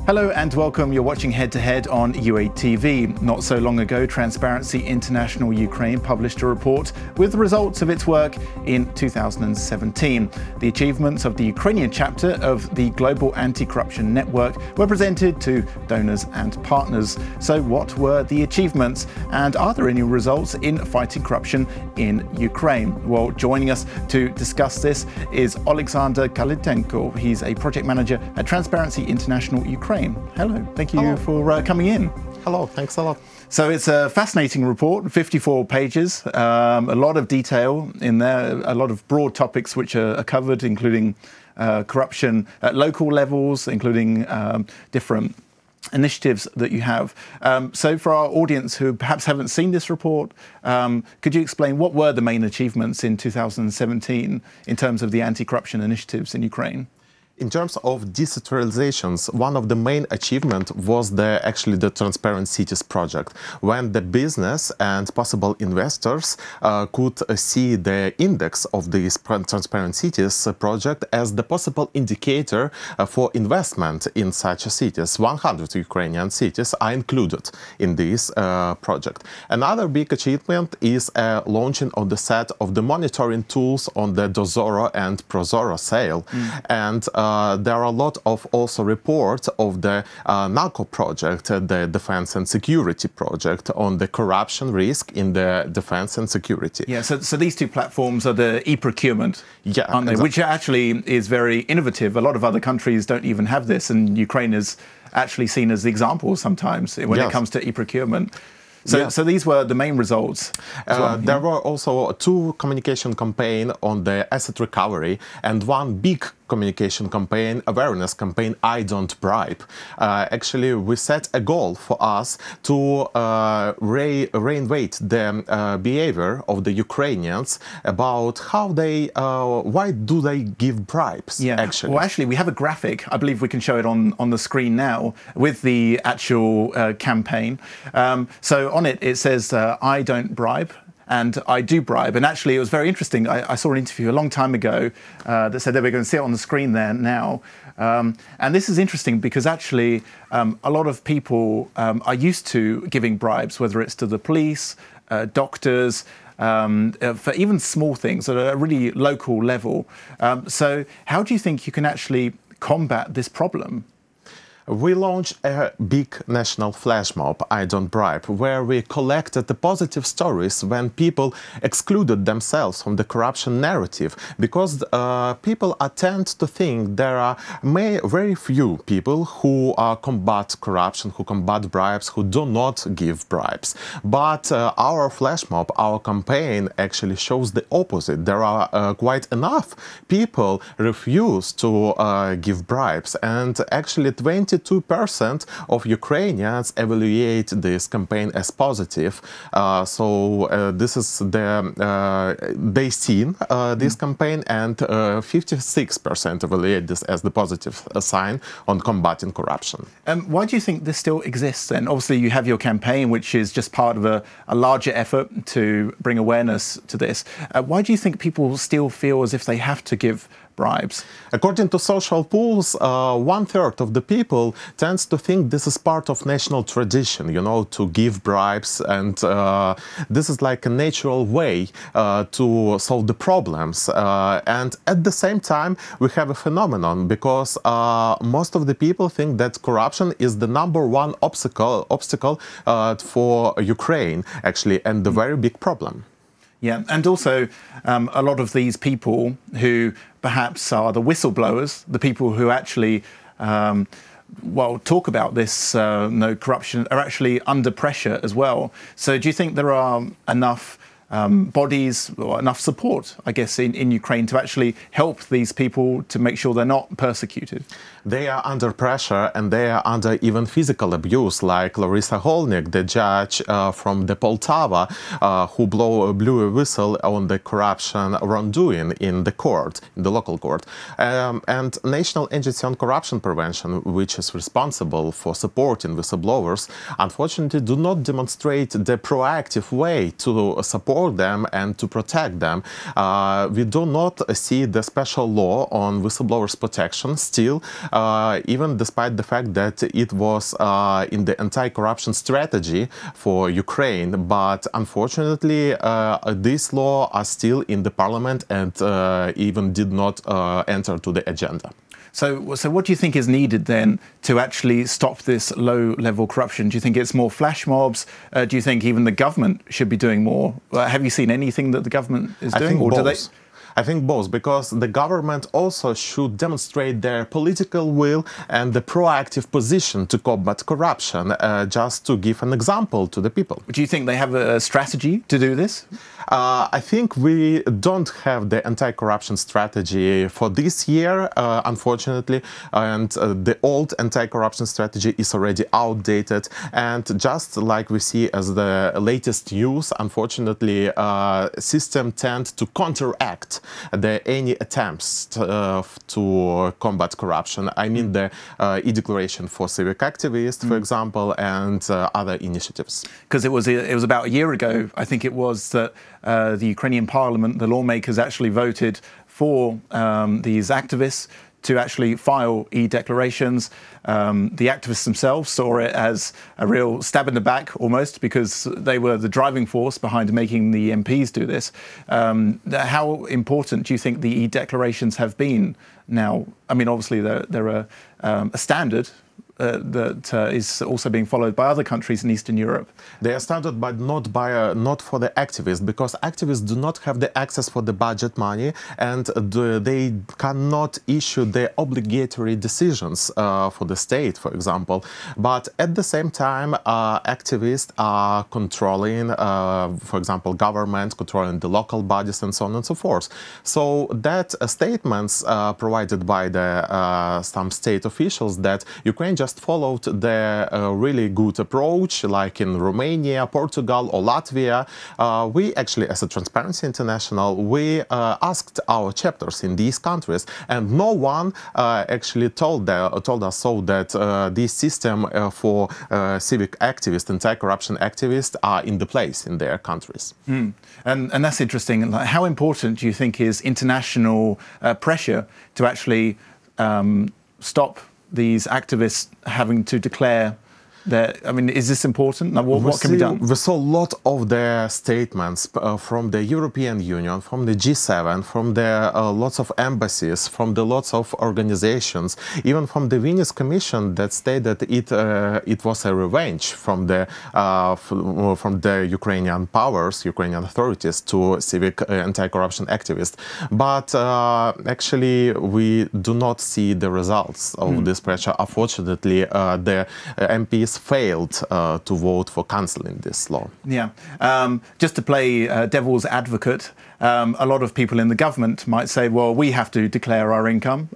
Hello and welcome. You're watching Head to Head on UATV. Not so long ago, Transparency International Ukraine published a report with the results of its work in 2017. The achievements of the Ukrainian chapter of the Global Anti-Corruption Network were presented to donors and partners. So what were the achievements, and are there any results in fighting corruption in Ukraine? Well, joining us to discuss this is Oleksandr Kalitenko. He's a project manager at Transparency International Ukraine. Hello, thank you for coming in. Hello, thanks a lot. So it's a fascinating report, 54 pages, a lot of detail in there, a lot of broad topics which are covered, including corruption at local levels, including different initiatives that you have. So for our audience who perhaps haven't seen this report, could you explain what were the main achievements in 2017 in terms of the anti-corruption initiatives in Ukraine? In terms of decentralizations, one of the main achievements was actually the Transparent Cities project, when the business and possible investors could see the index of this Transparent Cities project as the possible indicator for investment in such cities. 100 Ukrainian cities are included in this project. Another big achievement is launching of the set of the monitoring tools on the Dozoro and Prozoro sale. And there are a lot of also reports of the NACO project, the Defense and Security project, on the corruption risk in the defense and security. Yeah, so these two platforms are the e-procurement, aren't they? Which actually is very innovative. A lot of other countries don't even have this, and Ukraine is actually seen as the example sometimes when it comes to e-procurement. So these were the main results. There were also two communication campaigns on the asset recovery and one big communication campaign, awareness campaign, I Don't Bribe. Actually, we set a goal for us to reinvent the behavior of the Ukrainians about how they, why do they give bribes, actually. Well, actually, we have a graphic, I believe we can show it on the screen now, with the actual campaign. So on it, it says, I don't bribe, and I do bribe. And actually, it was very interesting. I saw an interview a long time ago that said that we're going to see it on the screen there now. And this is interesting because actually a lot of people are used to giving bribes, whether it's to the police, doctors, for even small things at a really local level. So how do you think you can actually combat this problem? We launched a big national flash mob, I Don't Bribe, where we collected the positive stories when people excluded themselves from the corruption narrative, because people tend to think there are very few people who combat corruption, who combat bribes, who do not give bribes. But our flash mob, our campaign actually shows the opposite. There are quite enough people refuse to give bribes, and actually 22% of Ukrainians evaluate this campaign as positive. This is they seen this campaign, and 56% evaluate this as the positive sign on combating corruption. Why do you think this still exists then? Obviously, you have your campaign, which is just part of a larger effort to bring awareness to this. Why do you think people still feel as if they have to give bribes? According to social polls, 1/3 of the people tends to think this is part of national tradition, you know, to give bribes, and this is like a natural way to solve the problems. And at the same time, we have a phenomenon, because most of the people think that corruption is the #1 obstacle for Ukraine, actually, and the very big problem. Yeah, and also a lot of these people who perhaps are the whistleblowers, the people who actually, talk about this corruption, are actually under pressure as well. So do you think there are enough bodies or enough support, I guess, in Ukraine to actually help these people to make sure they're not persecuted? They are under pressure, and they are under even physical abuse, like Larissa Holnik, the judge from the Poltava, who blew a whistle on the corruption wrongdoing in the court, in the local court. And National Agency on Corruption Prevention, which is responsible for supporting whistleblowers, unfortunately do not demonstrate the proactive way to support support them and to protect them. We do not see the special law on whistleblowers protection still, even despite the fact that it was in the anti-corruption strategy for Ukraine. But unfortunately, these laws are still in the parliament and even did not enter to the agenda. So what do you think is needed then to actually stop this low-level corruption? Do you think it's more flash mobs? Do you think even the government should be doing more? Have you seen anything that the government is doing? I think or both. Do they... I think both, because the government also should demonstrate their political will and the proactive position to combat corruption, just to give an example to the people. Do you think they have a strategy to do this? I think we don't have the anti-corruption strategy for this year, unfortunately, and the old anti-corruption strategy is already outdated. And just like we see as the latest news, unfortunately, system tend to counteract any attempts to combat corruption. I mean the e-declaration for civic activists, for example, and other initiatives. Because it was about a year ago, I think it was, that the Ukrainian parliament, the lawmakers actually voted for these activists to actually file e-declarations. The activists themselves saw it as a real stab in the back, almost, because they were the driving force behind making the MPs do this. How important do you think the e-declarations have been now? I mean, obviously, they're a standard that is also being followed by other countries in Eastern Europe. They are standard, but not for the activists, because activists do not have the access for the budget money, and they cannot issue the obligatory decisions for the state, for example. But at the same time, activists are controlling, for example, government, controlling the local bodies, and so on and so forth. So that statements provided by the some state officials that Ukraine just followed the really good approach, like in Romania, Portugal, or Latvia. We actually, as a Transparency International, we asked our chapters in these countries, and no one actually told us so that this system for civic activists, anti-corruption activists, are in the place in their countries. And that's interesting. How important do you think is international pressure to actually stop these activists having to declare that? I mean, is this important? Now, what can be done? We saw a lot of the statements from the European Union, from the G7, from the lots of embassies, from the lots of organizations, even from the Venice Commission that stated it was a revenge from the Ukrainian powers, Ukrainian authorities, to civic anti-corruption activists. But actually, we do not see the results of this pressure. Unfortunately, the MPs failed to vote for cancelling this law. Yeah. Just to play devil's advocate, a lot of people in the government might say, well, we have to declare our income.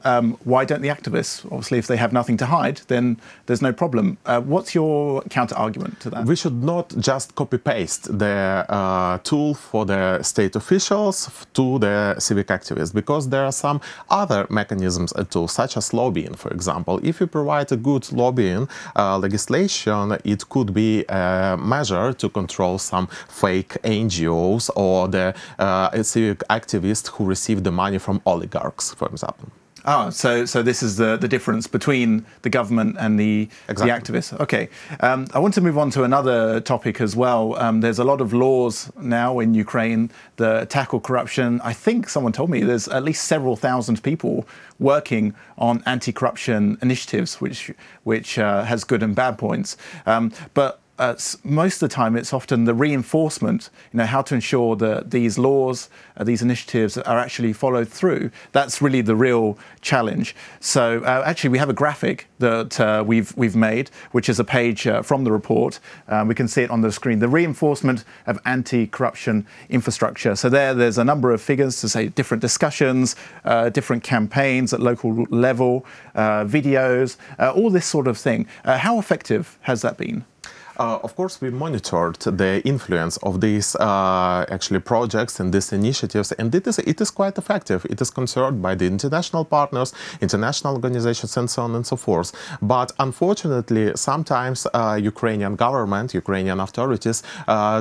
Why don't the activists? Obviously, if they have nothing to hide, then there's no problem. What's your counter-argument to that? We should not just copy-paste the tool for the state officials to the civic activists, because there are some other mechanisms and tools, such as lobbying, for example. If you provide a good lobbying legislation, it could be a measure to control some fake NGOs or the civic activists who receive the money from oligarchs, for example. Oh, so this is the difference between the government and the activists. Okay. I want to move on to another topic as well. There's a lot of laws now in Ukraine that tackle corruption. I think someone told me there's at least several thousand people working on anti-corruption initiatives, which has good and bad points. But most of the time, it's often the reinforcement, how to ensure that these laws, these initiatives are actually followed through. That's really the real challenge. So actually, we have a graphic that we've made, which is a page from the report. We can see it on the screen. The reinforcement of anti-corruption infrastructure. So there's a number of figures to say different discussions, different campaigns at local level, videos, all this sort of thing. How effective has that been? Of course, we monitored the influence of these actually projects and these initiatives, and it is quite effective. It is concerned by the international partners, international organizations, and so on and so forth. But unfortunately, sometimes Ukrainian government, Ukrainian authorities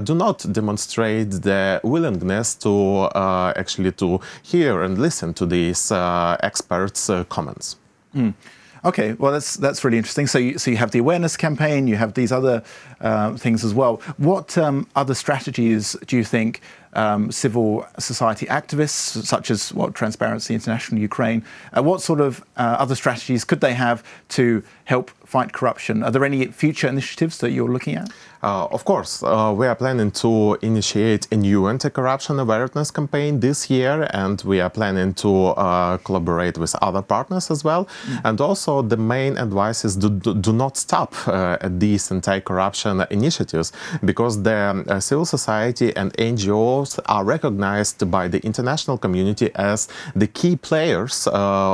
do not demonstrate the willingness to actually to hear and listen to these experts' comments. Okay, well, that's really interesting. So you have the awareness campaign, you have these other things as well. What other strategies do you think civil society activists, such as Transparency International Ukraine, what sort of other strategies could they have to help fight corruption? Are there any future initiatives that you're looking at? Of course, we are planning to initiate a new anti-corruption awareness campaign this year, and we are planning to collaborate with other partners as well. And also, the main advice is do not stop at these anti-corruption initiatives, because the civil society and NGOs are recognized by the international community as the key players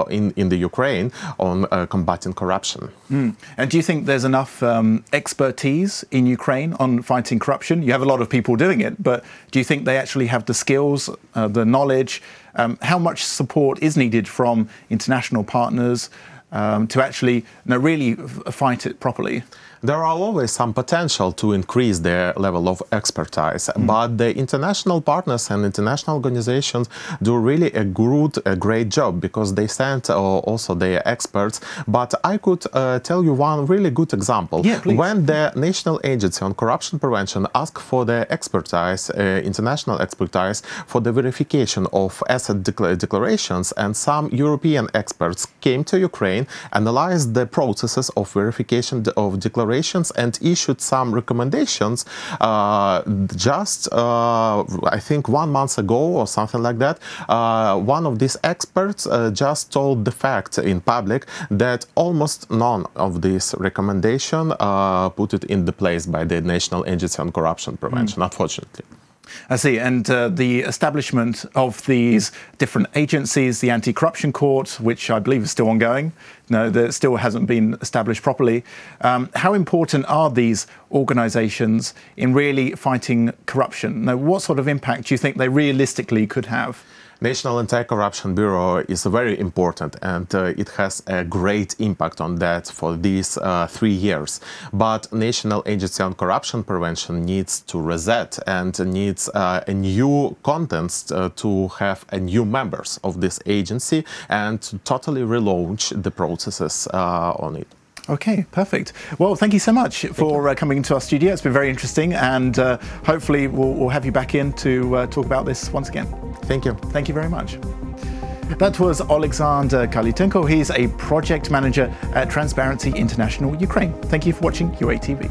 in the Ukraine on combating corruption. And do you think there's enough expertise in Ukraine on fighting corruption? You have a lot of people doing it, but do you think they actually have the skills, the knowledge? How much support is needed from international partners to actually really fight it properly? There are always some potential to increase their level of expertise, but the international partners and international organizations do really a great job, because they send also their experts. But I could tell you one really good example. Yeah, please. When the National Agency on Corruption Prevention asked for the expertise, international expertise, for the verification of asset declarations, and some European experts came to Ukraine, analyzed the processes of verification of declarations, and issued some recommendations just, I think, 1 month ago or something like that. One of these experts just told the fact in public that almost none of these recommendations put it in the place by the National Agency on Corruption Prevention, unfortunately. I see. And the establishment of these different agencies, the anti-corruption court, which I believe is still ongoing, that still hasn't been established properly. How important are these organizations in really fighting corruption? Now, what sort of impact do you think they realistically could have? National Anti-Corruption Bureau is very important, and it has a great impact on that for these 3 years. But National Agency on Corruption Prevention needs to reset and needs a new contents to have a new members of this agency and to totally relaunch the processes on it. Okay, perfect. Well, thank you so much for coming into our studio. It's been very interesting, and hopefully we'll have you back in to talk about this once again. Thank you. Thank you very much. That was Oleksandr Kalitenko. He's a project manager at Transparency International Ukraine. Thank you for watching UATV.